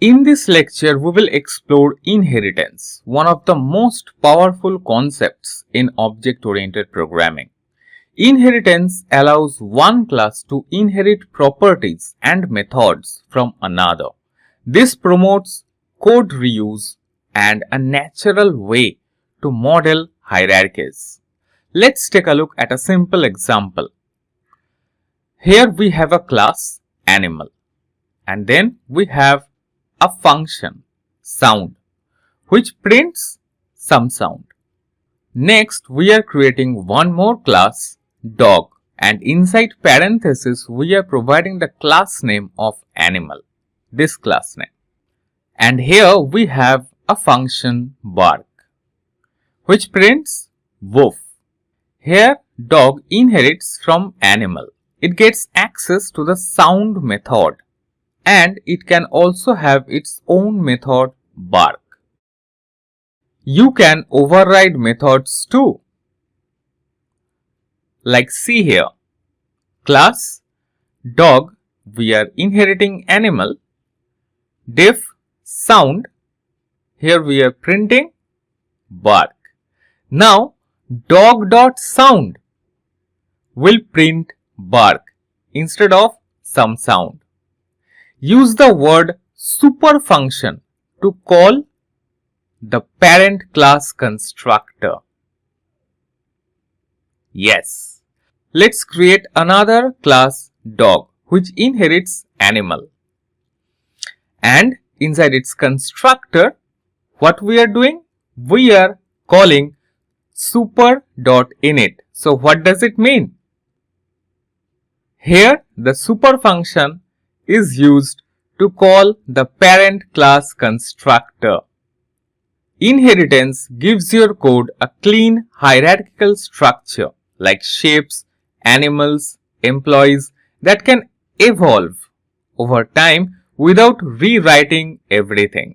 In this lecture, we will explore inheritance, one of the most powerful concepts in object-oriented programming. Inheritance allows one class to inherit properties and methods from another. This promotes code reuse and a natural way to model hierarchies. Let's take a look at a simple example. Here we have a class animal, and then we have a function sound which prints some sound. Next we are creating one more class dog, and inside parenthesis we are providing the class name of animal, this class name. And here we have a function bark which prints woof. Here dog inherits from animal. It gets access to the sound method, and it can also have its own method bark. You can override methods too. Like see here, class dog, we are inheriting animal, def sound, here we are printing bark. Now dog.sound will print bark instead of some sound. Use the word super function to call the parent class constructor. Yes. Let's create another class dog which inherits animal. And inside its constructor, what we are doing? We are calling super.init. So what does it mean? Here the super function is used to call the parent class constructor. Inheritance gives your code a clean hierarchical structure like shapes, animals, employees that can evolve over time without rewriting everything.